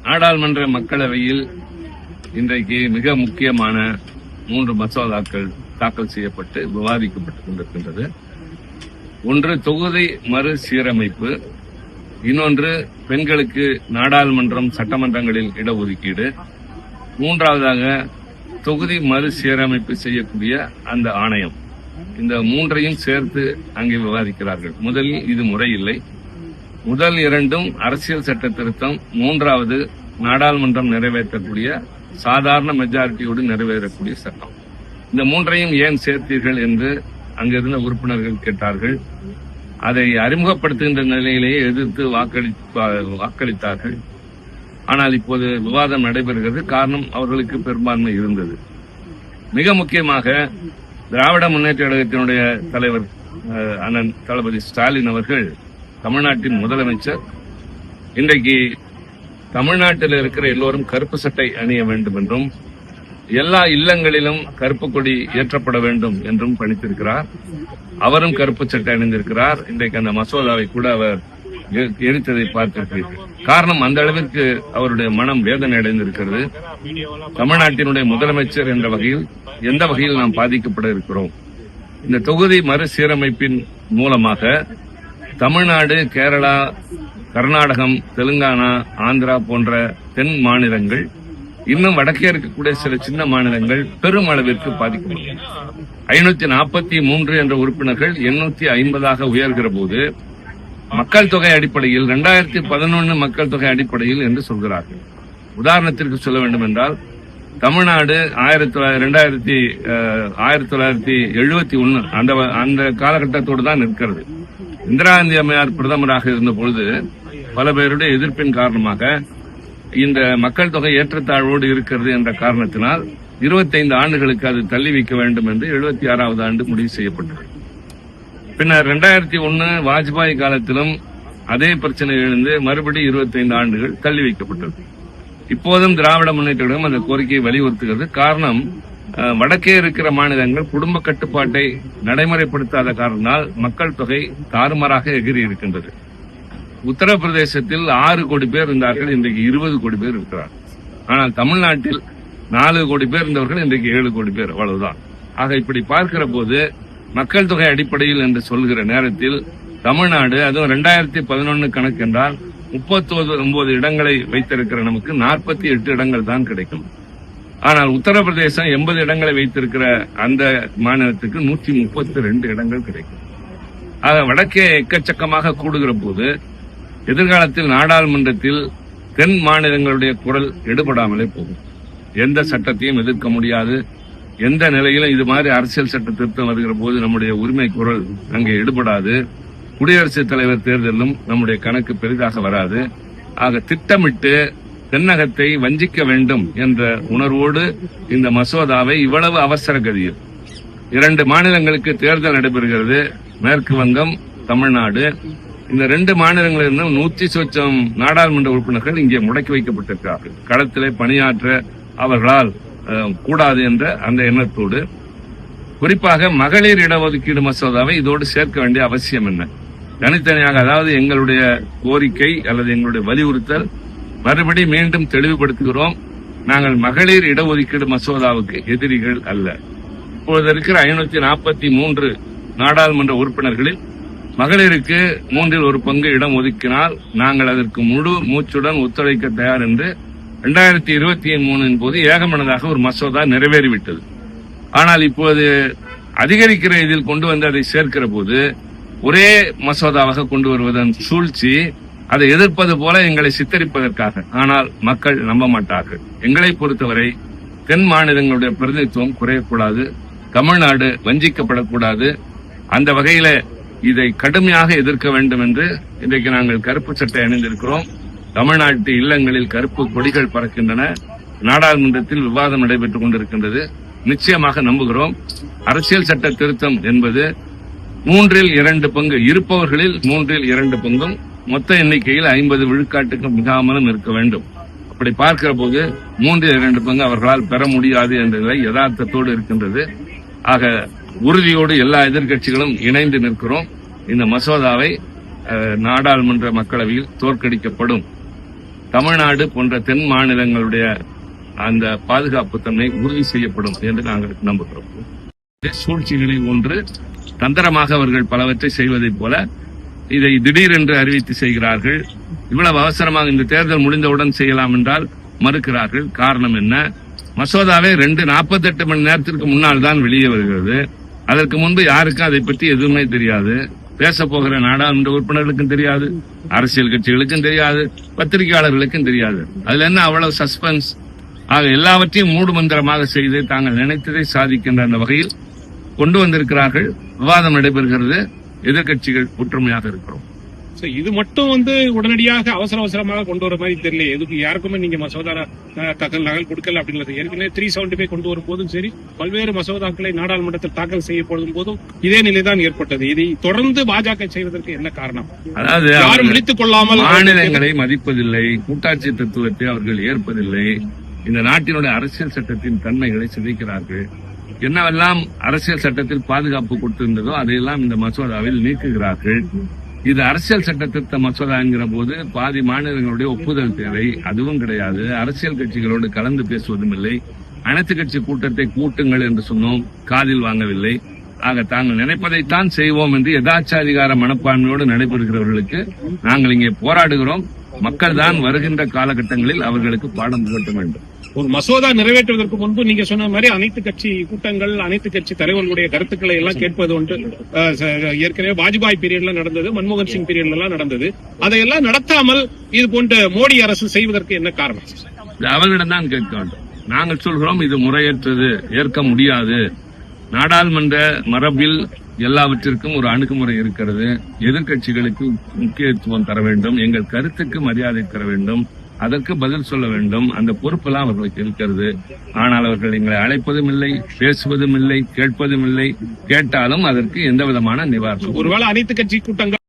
நாடாளுமன்ற மக்களவையில் இன்றைக்கு மிக முக்கியமான 3 மசோதாக்கள் தாக்கல் செய்யப்பட்டு விவாதிக்கப்பட்டுக் கொண்டிருக்கின்றது. ஒன்று தொகுதி மறுசீரமைப்பு, இன்னொன்று பெண்களுக்கு நாடாளுமன்றம் சட்டமன்றங்களில் இடஒதுக்கீடு, மூன்றாவதாக தொகுதி மறுசீரமைப்பு செய்யக்கூடிய அந்த ஆணையம். இந்த 3ஐயும் சேர்த்து அங்கே விவாதிக்கிறார்கள். முதலில் இது முறையில்லை. முதல் 2ம் அரசியல் சட்ட திருத்தம், 3வது நாடாளுமன்றம் நிறைவேற்றக்கூடிய சாதாரண மெஜாரிட்டியோடு நிறைவேறக்கூடிய சட்டம். இந்த 3ஐயும் ஏன் சேர்த்தீர்கள் என்று அங்கிருந்த உறுப்பினர்கள் கேட்டார்கள். அதை அறிமுகப்படுத்துகின்ற நிலையிலேயே எதிர்த்து வாக்களித்தார்கள். ஆனால் இப்போது விவாதம் நடைபெறுகிறது. காரணம், அவர்களுக்கு பெரும்பான்மை இருந்தது. மிக முக்கியமாக திராவிட முன்னேற்ற கழகத்தினுடைய தலைவர் அண்ணன் தளபதி ஸ்டாலின் அவர்கள், தமிழ்நாட்டின் முதலமைச்சர், இன்றைக்கு தமிழ்நாட்டில் இருக்கிற எல்லோரும் கருப்பு சட்டை அணிய வேண்டும் என்றும் எல்லா இல்லங்களிலும் கருப்பு கொடி ஏற்றப்பட வேண்டும் என்றும் பணித்திருக்கிறார். அவரும் கருப்பு சட்டை அணிந்திருக்கிறார். இன்றைக்கு அந்த மசோதாவை கூட அவர் எரித்ததை பார்த்திருக்கிறீர்கள். காரணம், அந்த அளவிற்கு அவருடைய மனம் வேதனை அடைந்திருக்கிறது. தமிழ்நாட்டினுடைய முதலமைச்சர் என்ற வகையில் எந்த வகையில் நாம் பாதிக்கப்பட இருக்கிறோம்? இந்த தொகுதி மறுசீரமைப்பின் மூலமாக தமிழ்நாடு, கேரளா, கர்நாடகம், தெலுங்கானா, ஆந்திரா போன்ற தென் மாநிலங்கள், இன்னும் வடக்கே இருக்கக்கூடிய சில சின்ன மாநிலங்கள் பெரும் அளவிற்கு பாதிக்கப்படும். 543 என்ற உறுப்பினர்கள் 850 உயர்கிற போது மக்கள் தொகை அடிப்படையில் 2011 மக்கள் தொகை அடிப்படையில் என்று சொல்கிறார்கள். உதாரணத்திற்கு சொல்ல வேண்டும் என்றால், தமிழ்நாடு 1971 அந்த காலகட்டத்தோடு தான் இருக்கிறது. இந்திரா காந்தி அம்மையார் பிரதமராக இருந்த பொழுது பல பேருடைய எதிர்ப்பின் காரணமாக இந்த மக்கள் தொகை ஏற்றத்தாழ்வோடு இருக்கிறது என்ற காரணத்தினால் 25 ஆண்டுகளுக்கு அது தள்ளி வைக்க வேண்டும் என்று 76வது ஆண்டு முடிவு செய்யப்பட்டது. பின்னர் 2001 வாஜ்பாய் காலத்திலும் அதே பிரச்சனை எழுந்து மறுபடி 25 ஆண்டுகள் தள்ளி வைக்கப்பட்டது. இப்போதும் திராவிட முன்னேற்ற கழகம் அந்த கோரிக்கையை வலியுறுத்துகிறது. காரணம், வடக்கே இருக்கிற மாநிலங்கள் குடும்ப கட்டுப்பாட்டை நடைமுறைப்படுத்தாத காரணத்தால் மக்கள் தொகை தாறுமாறாக எகிரி இருக்கின்றது. உத்தரப்பிரதேசத்தில் 6 கோடி பேர் இருந்தார்கள், இன்றைக்கு 20 கோடி பேர் இருக்கிறார்கள். ஆனால் தமிழ்நாட்டில் 4 கோடி பேர் இருந்தவர்கள் இன்றைக்கு 7 கோடி பேர், அவ்வளவுதான். ஆக இப்படி பார்க்கிற போது மக்கள் தொகை அடிப்படையில் என்று சொல்கிற நேரத்தில் தமிழ்நாடு, அதுவும் 2011 கணக்கு என்றால் 39 இடங்களை வைத்திருக்கிற நமக்கு 48 இடங்கள் தான் கிடைக்கும். ஆனால் உத்தரப்பிரதேசம் 80 இடங்களை வைத்திருக்கிற அந்த மாநிலத்துக்கு 132 இடங்கள் கிடைக்கும். ஆக வடக்கே எக்கச்சக்கமாக கூடுகிற போது எதிர்காலத்தில் நாடாளுமன்றத்தில் தென் மாநிலங்களுடைய குரல் எடுபடாமலே போகும். எந்த சட்டத்தையும் எதிர்க்க முடியாது. எந்த நிலையிலும் இது மாதிரி அரசியல் சட்ட திருத்தம் வருகிற போது நம்முடைய உரிமை குரல் அங்கே எடுபடாது. குடியரசுத் தலைவர் தேர்தலும் நம்முடைய கணக்கு பெரிதாக வராது. ஆக திட்டமிட்டு தென்னகத்தை வஞ்சிக்க வேண்டும் என்ற உணர்வோடு இந்த மசோதாவை இவ்வளவு அவசர கதியில் 2 மாநிலங்களுக்கு தேர்தல் நடைபெறுகிறது, மேற்கு வங்கம், தமிழ்நாடு. இந்த 2 மாநிலங்களிலிருந்து 100 சொச்சம் நாடாளுமன்ற உறுப்பினர்கள் இங்கே முடக்கி வைக்கப்பட்டிருக்கிறார்கள். களத்திலே பணியாற்ற அவர்களால் கூடாது என்ற அந்த எண்ணத்தோடு, குறிப்பாக மகளிர் இடஒதுக்கீடு மசோதாவை இதோடு சேர்க்க வேண்டிய அவசியம் என்ன? தனித்தனியாக, அதாவது எங்களுடைய கோரிக்கை அல்லது எங்களுடைய வலியுறுத்தல் மறுபடி மீண்டும் தெளிவுபடுத்துகிறோம். நாங்கள் மகளிர் இடஒதுக்கீடு மசோதாவுக்கு எதிரிகள் அல்ல. இப்போது இருக்கிற 543 நாடாளுமன்ற உறுப்பினர்களில் மகளிருக்கு 1/3 பங்கு இடம் ஒதுக்கினால் நாங்கள் அதற்கு முழு மூச்சுடன் ஒத்துழைக்க தயார் என்று 2023 போது ஏகமனதாக ஒரு மசோதா நிறைவேறிவிட்டது. ஆனால் இப்போது அதிகரிக்கிற இதில் கொண்டு வந்து அதை சேர்க்கிற போது ஒரே மசோதாவாக கொண்டு வருவதன் சூழ்ச்சி, அதை எதிர்ப்பது போல எங்களை சித்தரிப்பதற்காக. ஆனால் மக்கள் நம்ப மாட்டார்கள். எங்களை பொறுத்தவரை தென் மாநிலங்களுடைய பிரதிநிதித்துவம் குறையக்கூடாது, தமிழ்நாடு வஞ்சிக்கப்படக்கூடாது. அந்த வகையில இதை கடுமையாக எதிர்க்க வேண்டும் என்று இன்றைக்கு நாங்கள் கருப்பு சட்டை அணிந்திருக்கிறோம். தமிழ்நாட்டு இல்லங்களில் கருப்பு கொடிகள் பறக்கின்றன. நாடாளுமன்றத்தில் விவாதம் நடைபெற்றுக் கொண்டிருக்கின்றது. நிச்சயமாக நம்புகிறோம், அரசியல் சட்ட திருத்தம் என்பது 3/2 பங்கு இருப்பவர்களில் 3/2 பங்கும் மொத்த எண்ணிக்கையில் 50 விழுக்காட்டுக்கு மிகாமலும் இருக்க வேண்டும். அப்படி பார்க்கிற போது 3/2 பங்கு அவர்களால் பெற முடியாது என்ற நிலை யதார்த்தத்தோடு இருக்கின்றது. ஆக உறுதியோடு எல்லா எதிர்க்கட்சிகளும் இணைந்து நிற்கிறோம். இந்த மசோதாவை நாடாளுமன்ற மக்களவையில் தோற்கடிக்கப்படும். தமிழ்நாடு போன்ற தென் மாநிலங்களுடைய அந்த பாதுகாப்பு தன்மை உறுதி செய்யப்படும் என்று நாங்கள் நம்புகிறோம். சூழ்ச்சிகளில் ஒன்று, தந்திரமாக அவர்கள் பலவற்றை செய்வதைப் போல இதை திடீரென்று அறிவித்து செய்கிறார்கள். இவ்வளவு அவசரமாக இந்த தேர்தல் முடிந்தவுடன் செய்யலாம் என்றால் மறுக்கிறார்கள். காரணம் என்ன? மசோதாவே 48 மணி நேரத்திற்கு முன்னால் தான் வெளியே வருகிறது. அதற்கு முன்பு யாருக்கும் அதை பற்றி எதுவுமே தெரியாது. பேச போகிற நாடாளுமன்ற உறுப்பினர்களுக்கும் தெரியாது, அரசியல் கட்சிகளுக்கும் தெரியாது, பத்திரிகையாளர்களுக்கும் தெரியாது. அதுல என்ன அவ்வளவு சஸ்பென்ஸ்? ஆக எல்லாவற்றையும் மூடுமந்திரமாக செய்து தாங்கள் நினைத்ததை சாதிக்கின்ற அந்த வகையில் கொண்டு வந்திருக்கிறார்கள். விவாதம் நடைபெறுகிறது. எதிர்க்கட்சிகள் ஒற்றுமையாக இருக்கிறோம். இது மட்டும் உடனடியாக அவசரமாக கொண்டு வர மாதிரி தெரியல. எதுக்கு யாருக்குமே நீங்க மசோதா நகல் கொடுக்கல அப்படிங்கிறது. ஏற்கனவே 375 கொண்டு வரும் போதும் சரி, பல்வேறு மசோதாக்களை நாடாளுமன்றத்தில் தாக்கல் செய்யப்படும் போதும் இதே நிலைதான் ஏற்பட்டது. இதை தொடர்ந்து பாஜக செய்வதற்கு என்ன காரணம்? அதாவது யாரும் விழித்துக் கொள்ளாமல் மாநிலங்களை மதிப்பதில்லை, கூட்டாட்சி தத்துவத்தை அவர்கள் ஏற்பதில்லை. இந்த நாட்டினுடைய அரசியல் சட்டத்தின் தன்மைகளை சிதைக்கிறார்கள். என்னவெல்லாம் அரசியல் சட்டத்தில் பாதுகாப்பு கொடுத்திருந்ததோ அதையெல்லாம் இந்த மசோதாவில் நீக்குகிறார்கள். இது அரசியல் சட்ட திருத்த மசோதா என்கிற போது பாதி மாநிலங்களுடைய ஒப்புதல் தேவை, அதுவும் கிடையாது. அரசியல் கட்சிகளோடு கலந்து பேசுவதும் இல்லை. அனைத்து கட்சி கூட்டத்தை கூட்டுங்கள் என்று சொன்னோம், காதில் வாங்கவில்லை. ஆக தாங்கள் நினைப்பதைத்தான் செய்வோம் என்று யதாச்சாதிகார மனப்பான்மையோடு நடைபெறுகிறவர்களுக்கு நாங்கள் இங்கே போராடுகிறோம். மக்கள் தான் வருகின்ற காலகட்டங்களில் அவர்களுக்கு பாடம் புகட்ட வேண்டும். ஒரு மசோதா நிறைவேற்றுவதற்கு முன்பு நீங்க சொன்ன மாதிரி அனைத்து கட்சி கூட்டங்கள், அனைத்து கட்சி தலைவர்களுடைய கருத்துக்களை எல்லாம் கேட்பது ஒன்று ஏற்கனவே வாஜ்பாய் பீரியட்ல நடந்தது, மன்மோகன் சிங் பீரியட்ல எல்லாம் நடந்தது. அதையெல்லாம் நடத்தாமல் இது போன்ற மோடி அரசு செய்வதற்கு என்ன காரணம்? அவர்களிடம் தான் கேட்க வேண்டும். நாங்கள் சொல்கிறோம் இது முறையற்றது, ஏற்க முடியாது. நாடாளுமன்ற மரபில் எல்லாவற்றிற்கும் ஒரு அணுகுமுறை இருக்கிறது. எதிர்க்கட்சிகளுக்கு முக்கியத்துவம் தர வேண்டும், எங்கள் கருத்துக்கு மரியாதை தர வேண்டும், அதற்கு பதில் சொல்ல வேண்டும். அந்த பொறுப்பெல்லாம் அவர்களுக்கு இருக்கிறது. ஆனால் அவர்கள் எங்களை அழைப்பதும் இல்லை, பேசுவதும் இல்லை, கேட்பதும் இல்லை. கேட்டாலும் அதற்கு எந்த விதமான நிவாரணம். ஒருவேளை அனைத்து கட்சி கூட்டங்கள்